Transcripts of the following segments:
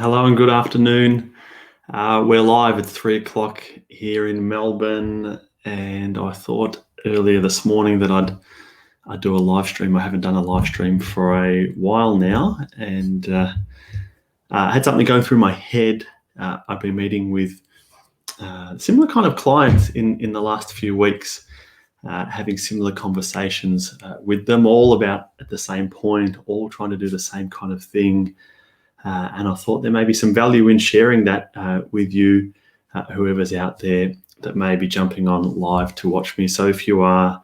Hello and good afternoon. We're live at 3 o'clock here in Melbourne, and I thought earlier this morning that I'd do a live stream. I haven't done a live stream for a while now, and I had something going through my head. I've been meeting with similar kind of clients in the last few weeks, having similar conversations with them, all about at the same point, all trying to do the same kind of thing. And I thought there may be some value in sharing that with you, whoever's out there that may be jumping on live to watch me. So if you are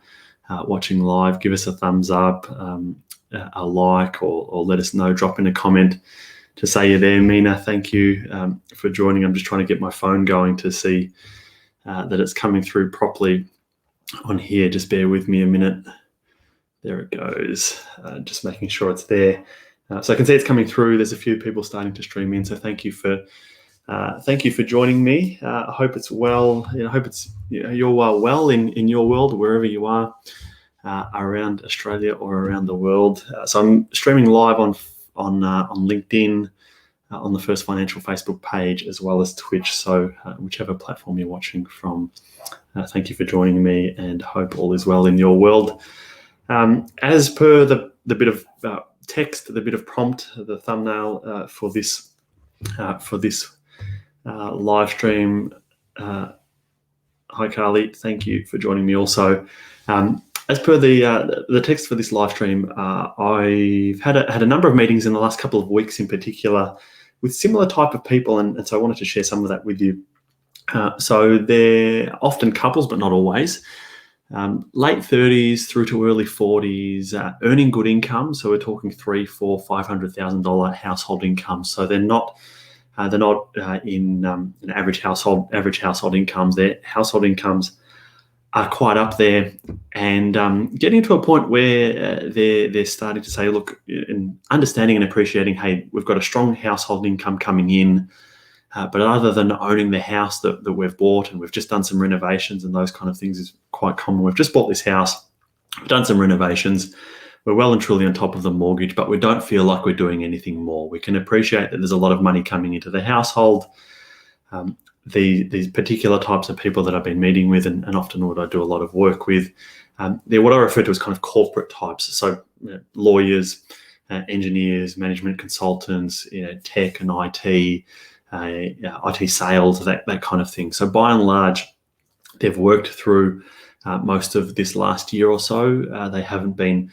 watching live, give us a thumbs up, a like, or let us know. Drop in a comment to say you're there. Mina, thank you for joining. I'm just trying to get my phone going to see that it's coming through properly on here. Just bear with me a minute. There it goes. Just making sure it's there. So I can see it's coming through. There's a few people starting to stream in. So thank you for joining me. I hope it's well. I hope it's you're well in your world, wherever you are around Australia or around the world. So I'm streaming live on LinkedIn, on the First Financial Facebook page, as well as Twitch. So whichever platform you're watching from, thank you for joining me, and hope all is well in your world. As per the bit of text, the bit of prompt, the thumbnail for this live stream. Hi Carly, thank you for joining me also. As per the text for this live stream, I've had a number of meetings in the last couple of weeks in particular with similar type of people, and so I wanted to share some of that with you. So they're often couples, but not always. Late 30s through to early 40s, earning good income. So we're talking $300,000, $400,000, $500,000 household income. So they're not in an average household incomes. Their household incomes are quite up there, and getting to a point where they're starting to say, look, and understanding and appreciating, hey, we've got a strong household income coming in. But other than owning the house that we've bought, and we've just done some renovations and those kind of things is quite common. We've just bought this house, we've done some renovations, we're well and truly on top of the mortgage, but we don't feel like we're doing anything more. We can appreciate that there's a lot of money coming into the household. These particular types of people that I've been meeting with, and often what I do a lot of work with, they're what I refer to as kind of corporate types. So lawyers, engineers, management consultants, tech and IT, IT sales, that kind of thing. So by and large, they've worked through most of this last year or so. They haven't been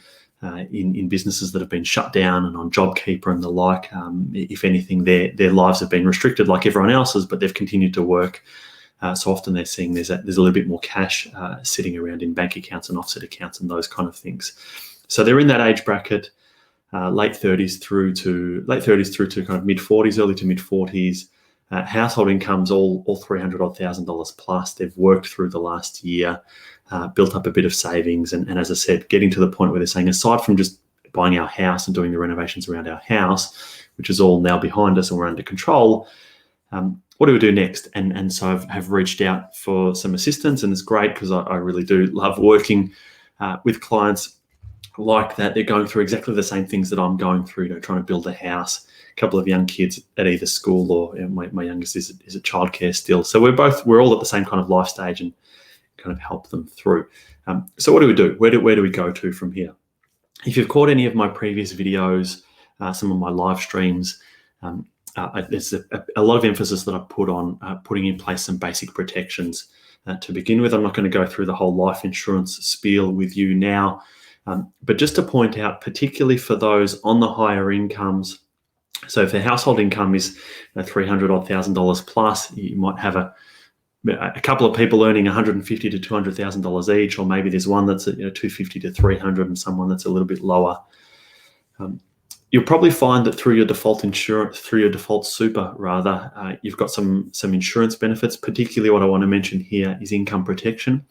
in businesses that have been shut down and on JobKeeper and the like. If anything, their lives have been restricted like everyone else's, but they've continued to work. So often they're seeing there's a little bit more cash sitting around in bank accounts and offset accounts and those kind of things. So they're in that age bracket. Late 30s through to kind of mid 40s, early to mid 40s. Household incomes all $300,000 plus. They've worked through the last year, built up a bit of savings, and as I said, getting to the point where they're saying, aside from just buying our house and doing the renovations around our house, which is all now behind us and we're under control, what do we do next? And so I've reached out for some assistance, and it's great because I really do love working with clients like that. They're going through exactly the same things that I'm going through, trying to build a house, a couple of young kids at either school, or my youngest is at childcare still. So we're all at the same kind of life stage and kind of help them through. So what do we do? Where do we go to from here? If you've caught any of my previous videos, some of my live streams, there's a lot of emphasis that I put on putting in place some basic protections to begin with. I'm not going to go through the whole life insurance spiel with you now. But just to point out, particularly for those on the higher incomes, so if the household income is $300,000 plus, you might have a couple of people earning $150,000 to $200,000 each, or maybe there's one that's at $250,000 to $300,000 and someone that's a little bit lower. You'll probably find that through your default insurance, through your default super rather, you've got some insurance benefits. Particularly what I want to mention here is income protection.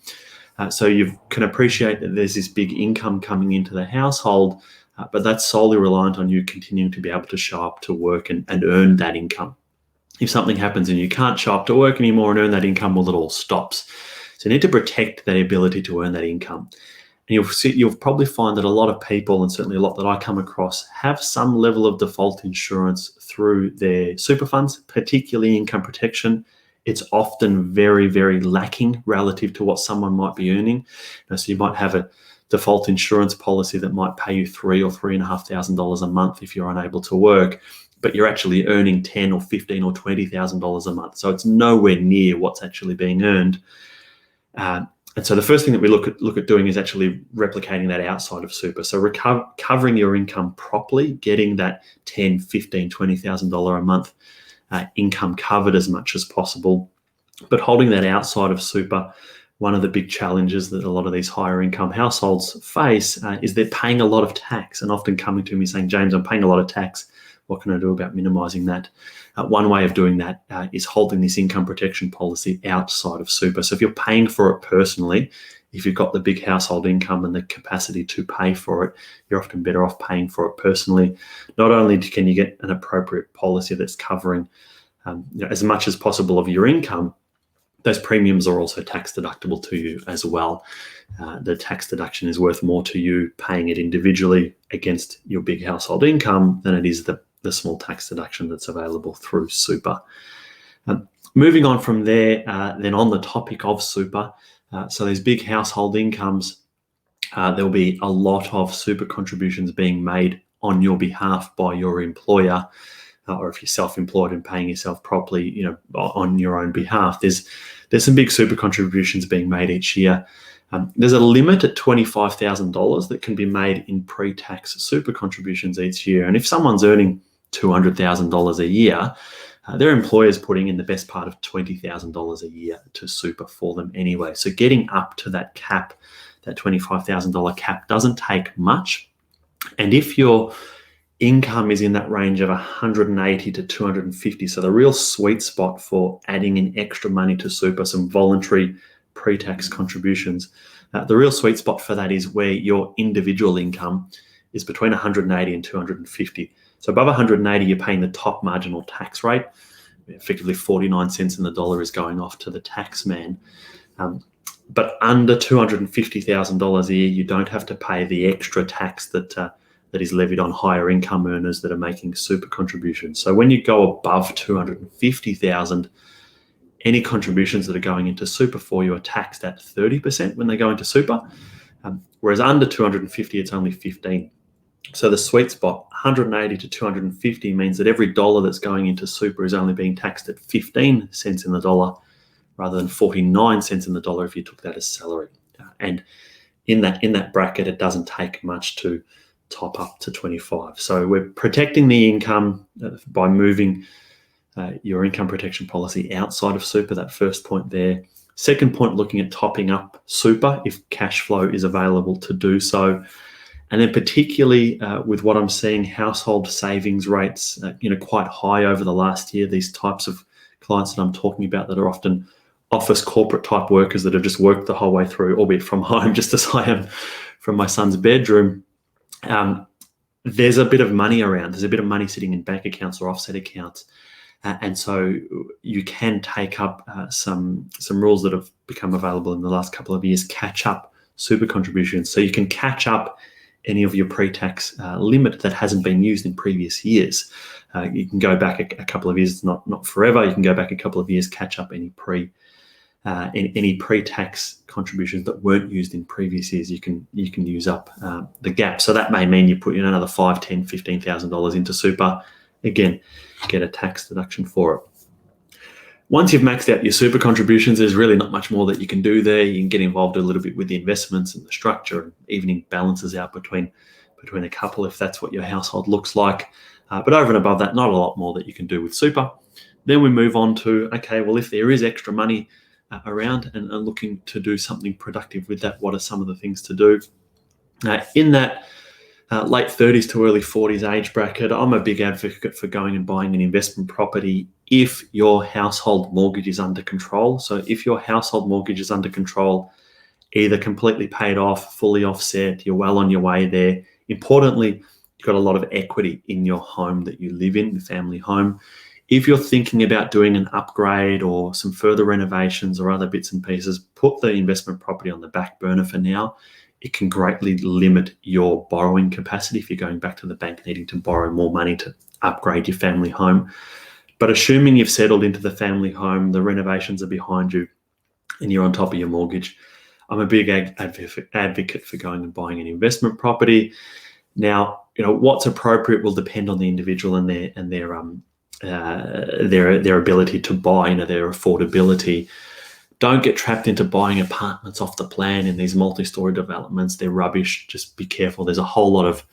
So you can appreciate that there's this big income coming into the household, but that's solely reliant on you continuing to be able to show up to work and earn that income. If something happens and you can't show up to work anymore and earn that income, well, it all stops. So you need to protect that ability to earn that income. And you'll probably find that a lot of people, and certainly a lot that I come across, have some level of default insurance through their super funds, particularly income protection. It's often very, very lacking relative to what someone might be earning. So you might have a default insurance policy that might pay you $3,000 or $3,500 a month if you're unable to work, but you're actually earning $10,000 or $15,000 or $20,000 a month. So it's nowhere near what's actually being earned. And so the first thing that we look at doing is actually replicating that outside of super. So covering your income properly, getting that $10,000, $15,000, $20,000 a month income covered as much as possible, but holding that outside of super. One of the big challenges that a lot of these higher income households face is they're paying a lot of tax, and often coming to me saying, James, I'm paying a lot of tax. What can I do about minimizing that? One way of doing that is holding this income protection policy outside of super. So if you're paying for it personally, if you've got the big household income and the capacity to pay for it, you're often better off paying for it personally. Not only can you get an appropriate policy that's covering as much as possible of your income, those premiums are also tax deductible to you as well. The tax deduction is worth more to you paying it individually against your big household income than it is the small tax deduction that's available through super. Moving on from there, then on the topic of super, so these big household incomes, there'll be a lot of super contributions being made on your behalf by your employer, or if you're self-employed and paying yourself properly, on your own behalf. There's some big super contributions being made each year. There's a limit at $25,000 that can be made in pre-tax super contributions each year. And if someone's earning $200,000 a year, their employer's putting in the best part of $20,000 a year to super for them anyway. So getting up to that cap, that $25,000 cap, doesn't take much. And if your income is in that range of 180 to 250, so the real sweet spot for adding in extra money to super, some voluntary pre-tax contributions, the real sweet spot for that is where your individual income is between 180 and 250. So above 180, you're paying the top marginal tax rate. Effectively 49 cents in the dollar is going off to the tax man. But under $250,000 a year, you don't have to pay the extra tax that is levied on higher income earners that are making super contributions. So when you go above 250,000, any contributions that are going into super for you are taxed at 30% when they go into super, whereas under 250, it's only 15. So the sweet spot, 180 to 250, means that every dollar that's going into super is only being taxed at 15 cents in the dollar rather than 49 cents in the dollar if you took that as salary. And in that bracket, it doesn't take much to top up to 25. So we're protecting the income by moving your income protection policy outside of super, that first point there. Second point, looking at topping up super if cash flow is available to do so. And then particularly with what I'm seeing, household savings rates, quite high over the last year. These types of clients that I'm talking about that are often office corporate type workers that have just worked the whole way through, albeit from home, just as I am from my son's bedroom. There's a bit of money around. There's a bit of money sitting in bank accounts or offset accounts. And so you can take up some rules that have become available in the last couple of years, catch up super contributions. So you can catch up any of your pre-tax limit that hasn't been used in previous years. You can go back a couple of years, not forever. You can go back a couple of years, catch up any pre-tax contributions that weren't used in previous years. You can use up the gap. So that may mean you put in another $5,000, $10,000, $15,000 into super. Again, get a tax deduction for it. Once you've maxed out your super contributions, there's really not much more that you can do there. You can get involved a little bit with the investments and the structure, and evening balances out between a couple if that's what your household looks like. But over and above that, not a lot more that you can do with super. Then we move on to, okay, well, if there is extra money around and looking to do something productive with that, what are some of the things to do? In that late 30s to early 40s age bracket, I'm a big advocate for going and buying an investment property if your household mortgage is under control. So if your household mortgage is under control, either completely paid off, fully offset, you're well on your way there. Importantly, you've got a lot of equity in your home that you live in, the family home. If you're thinking about doing an upgrade or some further renovations or other bits and pieces, put the investment property on the back burner for now. it can greatly limit your borrowing capacity if you're going back to the bank needing to borrow more money to upgrade your family home. But assuming you've settled into the family home, the renovations are behind you, and you're on top of your mortgage, I'm a big advocate for going and buying an investment property. Now, what's appropriate will depend on the individual and their ability to buy, their affordability. Don't get trapped into buying apartments off the plan in these multi-story developments. They're rubbish. Just be careful. There's a whole lot of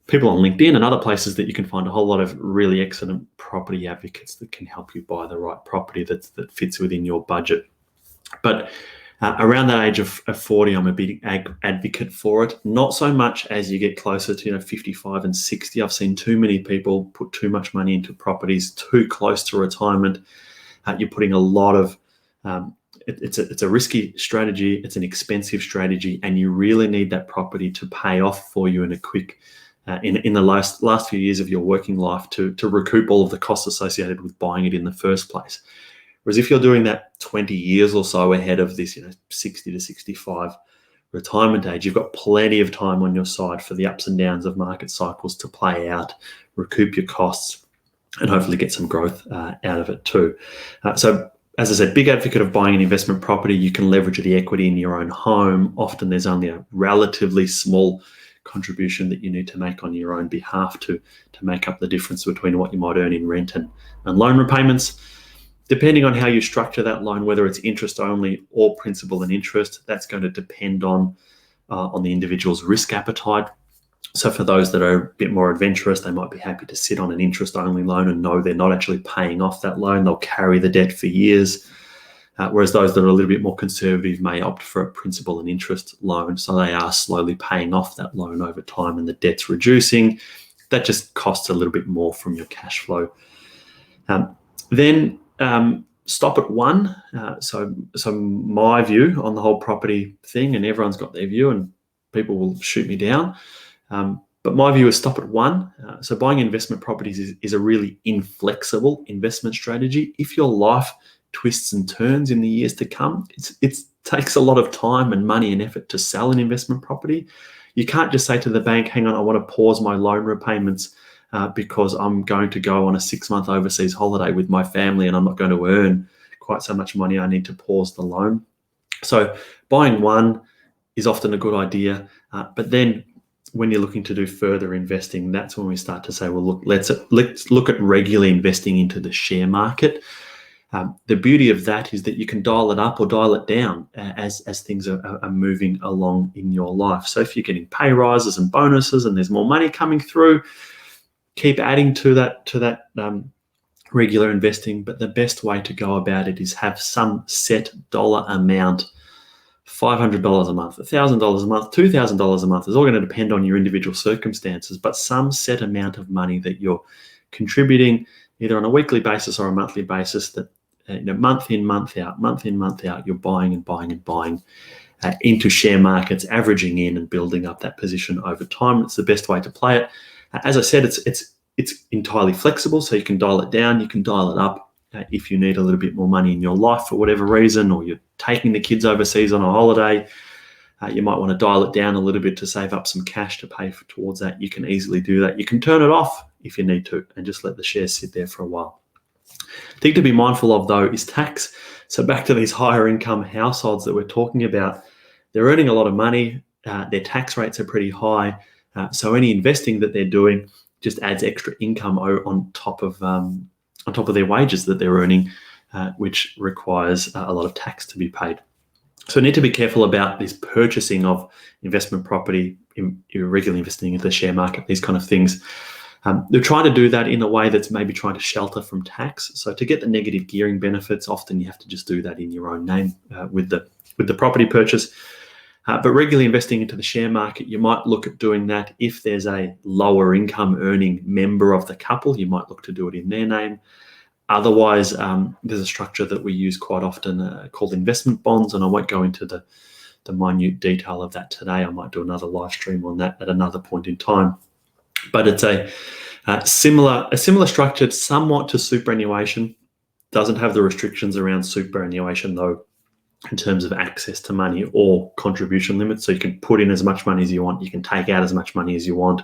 people on LinkedIn and other places that you can find a whole lot of really excellent property advocates that can help you buy the right property that fits within your budget. But around that age of 40, I'm a big advocate for it. Not so much as you get closer to 55 and 60. I've seen too many people put too much money into properties too close to retirement. You're putting a lot of it's a risky strategy. It's an expensive strategy, and you really need that property to pay off for you in a quick in the last few years of your working life to recoup all of the costs associated with buying it in the first place. Whereas if you're doing that 20 years or so ahead of this, 60 to 65 retirement age, you've got plenty of time on your side for the ups and downs of market cycles to play out, recoup your costs, and hopefully get some growth out of it too. So, as I said, big advocate of buying an investment property. You can leverage the equity in your own home. Often there's only a relatively small contribution that you need to make on your own behalf to make up the difference between what you might earn in rent and loan repayments. Depending on how you structure that loan, whether it's interest only or principal and interest, that's going to depend on the individual's risk appetite. So for those that are a bit more adventurous, they might be happy to sit on an interest-only loan and know they're not actually paying off that loan. They'll carry the debt for years. Whereas those that are a little bit more conservative may opt for a principal and interest loan. So they are slowly paying off that loan over time and the debt's reducing. That just costs a little bit more from your cash flow. Then stop at one. So my view on the whole property thing, and everyone's got their view and people will shoot me down. But my view is stop at one. So buying investment properties is a really inflexible investment strategy. If your life twists and turns in the years to come, it takes a lot of time and money and effort to sell an investment property. You can't just say to the bank, hang on, I want to pause my loan repayments because I'm going to go on a 6-month overseas holiday with my family and I'm not going to earn quite so much money. I need to pause the loan. So buying one is often a good idea. But then when you're looking to do further investing, that's when we start to say, well, look, let's look at regularly investing into the share market. The beauty of that is that you can dial it up or dial it down as things are moving along in your life. So if you're getting pay rises and bonuses and there's more money coming through, keep adding to that regular investing. But the best way to go about it is have some set dollar amount. $500 a month, $1,000 a month, $2,000 a month is all going to depend on your individual circumstances, but some set amount of money that you're contributing either on a weekly basis or a monthly basis that month in, month out, you're buying and buying and buying into share markets, averaging in and building up that position over time. It's the best way to play it. As I said, it's entirely flexible, so you can dial it down, you can dial it up. If you need a little bit more money in your life for whatever reason, or you're taking the kids overseas on a holiday, you might want to dial it down a little bit to save up some cash to pay towards that. You can easily do that. You can turn it off if you need to and just let the shares sit there for a while. The thing to be mindful of, though, is tax. So back to these higher income households that we're talking about, they're earning a lot of money. Their tax rates are pretty high. So any investing that they're doing just adds extra income on top of their wages that they're earning, which requires a lot of tax to be paid. So need to be careful about this purchasing of investment property, regularly investing into the share market, these kind of things. They're trying to do that in a way that's maybe trying to shelter from tax. So to get the negative gearing benefits, often you have to just do that in your own name with the property purchase. But regularly investing into the share market, you might look at doing that if there's a lower income earning member of the couple. You might look to do it in their name. Otherwise, there's a structure that we use quite often called investment bonds, and I won't go into the minute detail of that today. I might do another live stream on that at another point in time. But it's a similar structure somewhat to superannuation. Doesn't have the restrictions around superannuation though. in terms of access to money or contribution limits. So you can put in as much money as you want, you can take out as much money as you want,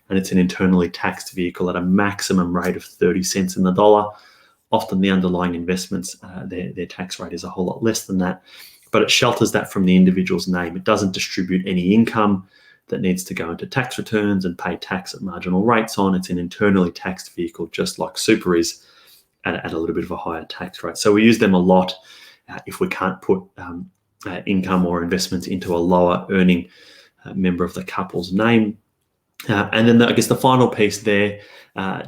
and it's an internally taxed vehicle at a maximum rate of 30 cents in the dollar. Often the underlying investments, their tax rate is a whole lot less than that, but it shelters that from the individual's name. It doesn't distribute any income that needs to go into tax returns and pay tax at marginal rates on. It's an internally taxed vehicle, just like super is, at a little bit of a higher tax rate. So we use them a lot if we can't put income or investments into a lower earning member of the couple's name. And then I guess the final piece there,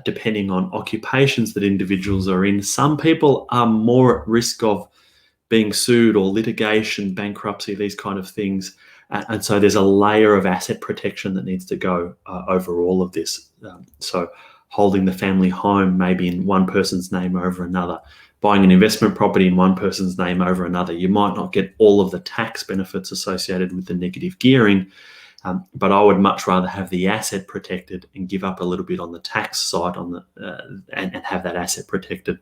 depending on occupations that individuals are in, some people are more at risk of being sued or litigation, bankruptcy, these kind of things. And so there's a layer of asset protection that needs to go over all of this. So holding the family home maybe in one person's name over another, buying an investment property in one person's name over another. You might not get all of the tax benefits associated with the negative gearing, but I would much rather have the asset protected and give up a little bit on the tax side and have that asset protected.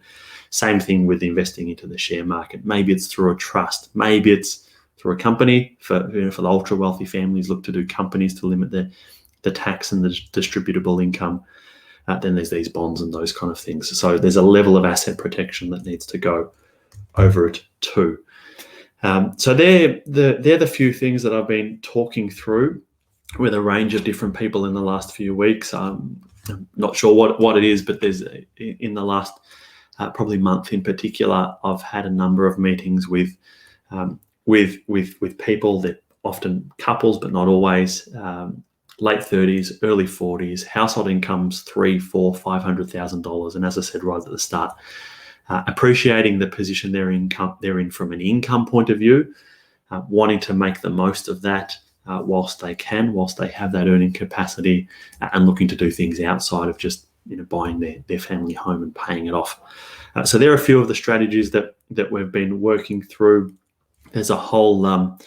Same thing with investing into the share market. Maybe it's through a trust. Maybe it's through a company. For the ultra wealthy families, look to do companies to limit the tax and the distributable income. Then there's these bonds and those kind of things. So there's a level of asset protection that needs to go over it too. So they're the few things that I've been talking through with a range of different people in the last few weeks. I'm not sure what it is, but there's in the last probably month in particular, I've had a number of meetings with people that often couples, but not always. Late 30s, early 40s, household incomes $300,000, $400,000, $500,000. And as I said right at the start, appreciating the position they're in from an income point of view, wanting to make the most of that whilst they have that earning capacity, and looking to do things outside of just buying their family home and paying it off. So there are a few of the strategies that we've been working through. There's a whole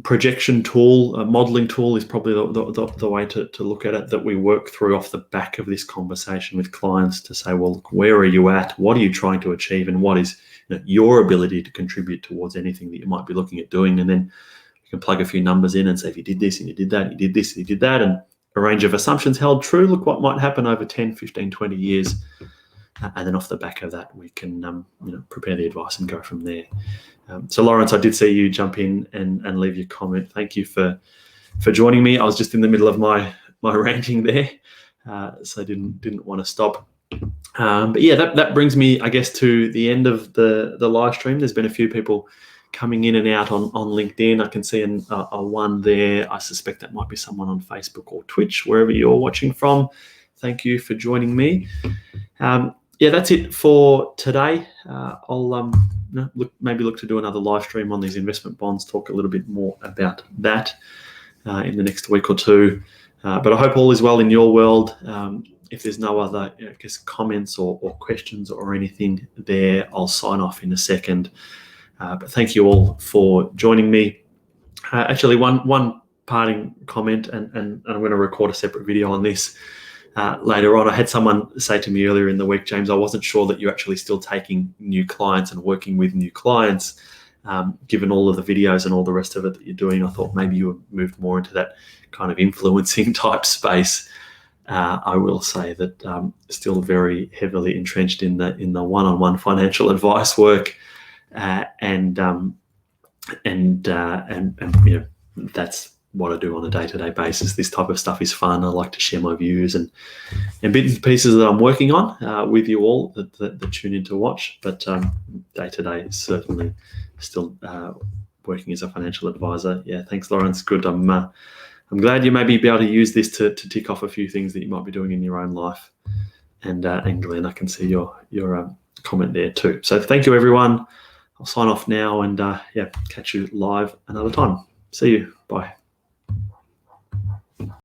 projection tool, modeling tool is probably the way to look at it, that we work through off the back of this conversation with clients to say, well, look, where are you at? What are you trying to achieve? And what is your ability to contribute towards anything that you might be looking at doing? And then you can plug a few numbers in and say, if you did this and you did that, you did this and you did that, and a range of assumptions held true, look what might happen over 10, 15, 20 years. And then off the back of that, we can prepare the advice and go from there. So Lawrence, I did see you jump in and leave your comment. Thank you for joining me. I was just in the middle of my ranting there, so I didn't want to stop. But yeah, that brings me, I guess, to the end of the live stream. There's been a few people coming in and out on LinkedIn. I can see a one there. I suspect that might be someone on Facebook or Twitch, wherever you're watching from. Thank you for joining me. Yeah, that's it for today. I'll look to do another live stream on these investment bonds, talk a little bit more about that in the next week or two. But I hope all is well in your world. If there's no other comments or questions or anything there, I'll sign off in a second. But thank you all for joining me. Actually, one parting comment, and I'm going to record a separate video on this later on. I had someone say to me earlier in the week, James, I wasn't sure that you're actually still taking new clients and working with new clients, given all of the videos and all the rest of it that you're doing. I thought maybe you moved more into that kind of influencing type space. I will say that still very heavily entrenched in the one-on-one financial advice work, and that's what I do on a day-to-day basis. This type of stuff is fun. I like to share my views and bits and pieces that I'm working on with you all that tune in to watch. But day-to-day is certainly still working as a financial advisor. Yeah, thanks, Lawrence. Good. I'm glad you maybe be able to use this to tick off a few things that you might be doing in your own life. And Glenn, I can see your comment there too. So thank you, everyone. I'll sign off now and catch you live another time. See you. Bye.